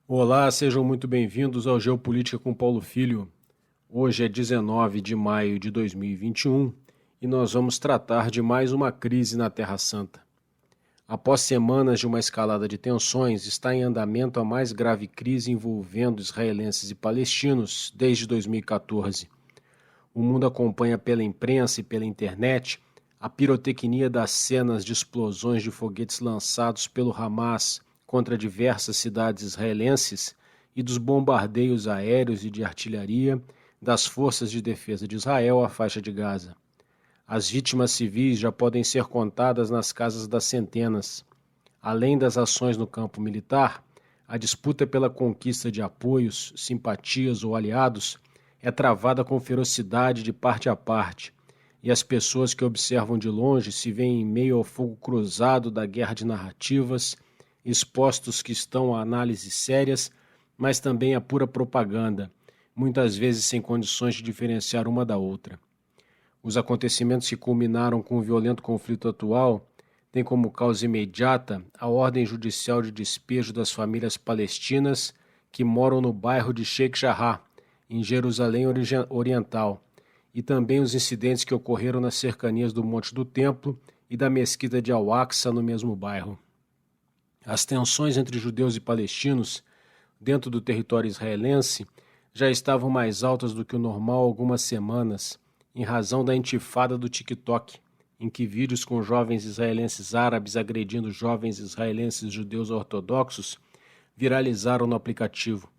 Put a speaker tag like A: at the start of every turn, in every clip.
A: Olá, sejam muito bem-vindos ao Geopolítica com Paulo Filho. Hoje é 19 de maio de 2021 e nós vamos tratar de mais uma crise na Terra Santa. Após semanas de uma escalada de tensões, está em andamento a mais grave crise envolvendo israelenses e palestinos desde 2014. O mundo acompanha pela imprensa e pela internet a pirotecnia das cenas de explosões de foguetes lançados pelo Hamas contra diversas cidades israelenses e dos bombardeios aéreos e de artilharia das forças de defesa de Israel à faixa de Gaza. As vítimas civis já podem ser contadas nas casas das centenas. Além das ações no campo militar, a disputa pela conquista de apoios, simpatias ou aliados é travada com ferocidade de parte a parte, e as pessoas que observam de longe se veem em meio ao fogo cruzado da guerra de narrativas, expostos que estão a análises sérias, mas também a pura propaganda, muitas vezes sem condições de diferenciar uma da outra. Os acontecimentos que culminaram com o violento conflito atual têm como causa imediata a ordem judicial de despejo das famílias palestinas que moram no bairro de Sheikh Jarrah, em Jerusalém Oriental, e também os incidentes que ocorreram nas cercanias do Monte do Templo e da Mesquita de Al-Aqsa no mesmo bairro. As tensões entre judeus e palestinos dentro do território israelense já estavam mais altas do que o normal há algumas semanas, em razão da intifada do TikTok, em que vídeos com jovens israelenses árabes agredindo jovens israelenses judeus ortodoxos viralizaram no aplicativo.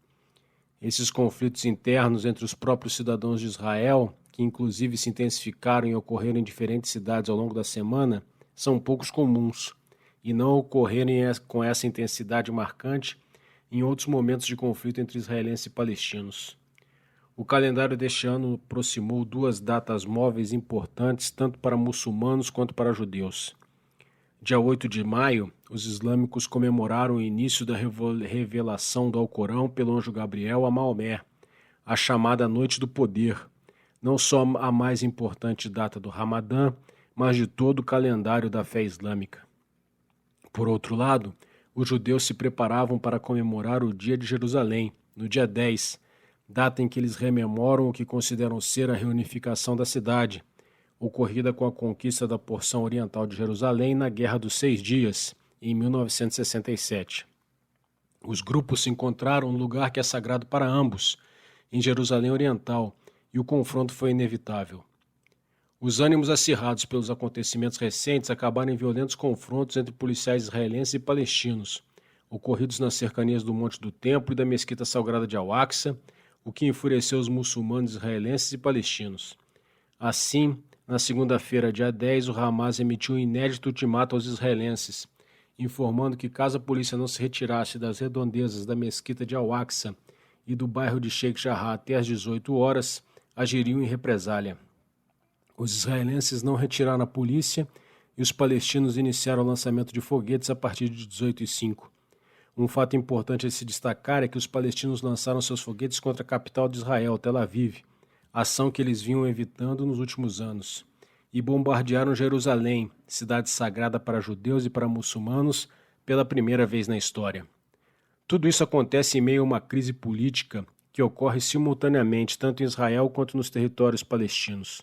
A: Esses conflitos internos entre os próprios cidadãos de Israel, que inclusive se intensificaram e ocorreram em diferentes cidades ao longo da semana, são poucos comuns, e não ocorrerem com essa intensidade marcante em outros momentos de conflito entre israelenses e palestinos. O calendário deste ano aproximou duas datas móveis importantes tanto para muçulmanos quanto para judeus. Dia 8 de maio, os islâmicos comemoraram o início da revelação do Alcorão pelo anjo Gabriel a Maomé, a chamada Noite do Poder, não só a mais importante data do Ramadã, mas de todo o calendário da fé islâmica. Por outro lado, os judeus se preparavam para comemorar o Dia de Jerusalém, no dia 10, data em que eles rememoram o que consideram ser a reunificação da cidade, ocorrida com a conquista da porção oriental de Jerusalém na Guerra dos 6 Dias, em 1967. Os grupos se encontraram no lugar que é sagrado para ambos, em Jerusalém Oriental, e o confronto foi inevitável. Os ânimos acirrados pelos acontecimentos recentes acabaram em violentos confrontos entre policiais israelenses e palestinos, ocorridos nas cercanias do Monte do Templo e da Mesquita Sagrada de Al-Aqsa, o que enfureceu os muçulmanos israelenses e palestinos. Assim, na segunda-feira, dia 10, o Hamas emitiu um inédito ultimato aos israelenses, informando que caso a polícia não se retirasse das redondezas da Mesquita de Al-Aqsa e do bairro de Sheikh Jarrah até às 18 horas, agiriam em represália. Os israelenses não retiraram a polícia e os palestinos iniciaram o lançamento de foguetes a partir de 18h05. Um fato importante a se destacar é que os palestinos lançaram seus foguetes contra a capital de Israel, Tel Aviv, ação que eles vinham evitando nos últimos anos, e bombardearam Jerusalém, cidade sagrada para judeus e para muçulmanos, pela primeira vez na história. Tudo isso acontece em meio a uma crise política que ocorre simultaneamente tanto em Israel quanto nos territórios palestinos.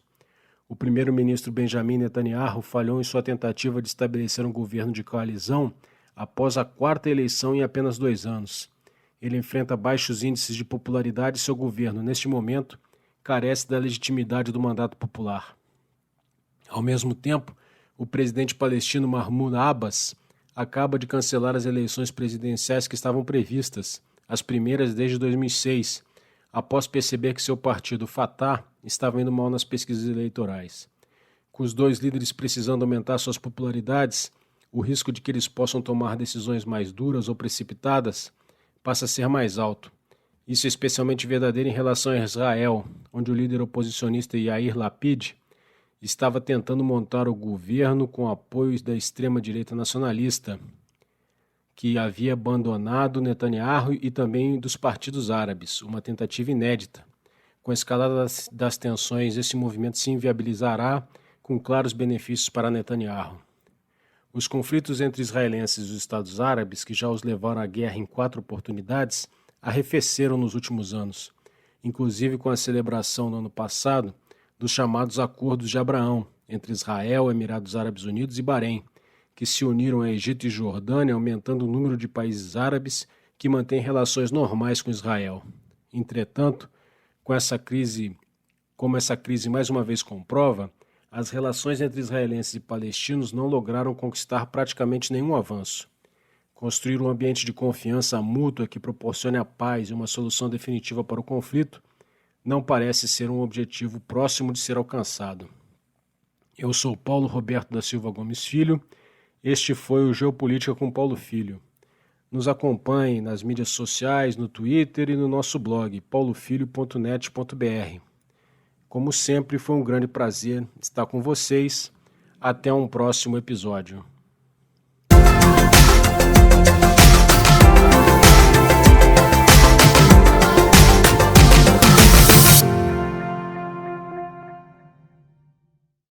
A: O primeiro-ministro Benjamin Netanyahu falhou em sua tentativa de estabelecer um governo de coalizão após a quarta eleição em apenas 2 anos. Ele enfrenta baixos índices de popularidade e seu governo, neste momento, carece da legitimidade do mandato popular. Ao mesmo tempo, o presidente palestino Mahmoud Abbas acaba de cancelar as eleições presidenciais que estavam previstas, as primeiras desde 2006, após perceber que seu partido, Fatah, estava indo mal nas pesquisas eleitorais. Com os dois líderes precisando aumentar suas popularidades, o risco de que eles possam tomar decisões mais duras ou precipitadas passa a ser mais alto. Isso é especialmente verdadeiro em relação a Israel, onde o líder oposicionista Yair Lapid estava tentando montar o governo com apoios da extrema-direita nacionalista, que havia abandonado Netanyahu e também dos partidos árabes, uma tentativa inédita. Com a escalada das tensões, esse movimento se inviabilizará com claros benefícios para Netanyahu. Os conflitos entre israelenses e os Estados Árabes, que já os levaram à guerra em 4 oportunidades, arrefeceram nos últimos anos, inclusive com a celebração no ano passado dos chamados Acordos de Abraão, entre Israel, Emirados Árabes Unidos e Bahrein, que se uniram a Egito e Jordânia, aumentando o número de países árabes que mantêm relações normais com Israel. Entretanto, como essa crise mais uma vez comprova, as relações entre israelenses e palestinos não lograram conquistar praticamente nenhum avanço. Construir um ambiente de confiança mútua que proporcione a paz e uma solução definitiva para o conflito não parece ser um objetivo próximo de ser alcançado. Eu sou Paulo Roberto da Silva Gomes Filho, este foi o Geopolítica com Paulo Filho. Nos acompanhe nas mídias sociais, no Twitter e no nosso blog paulofilho.net.br. Como sempre, foi um grande prazer estar com vocês. Até um próximo episódio.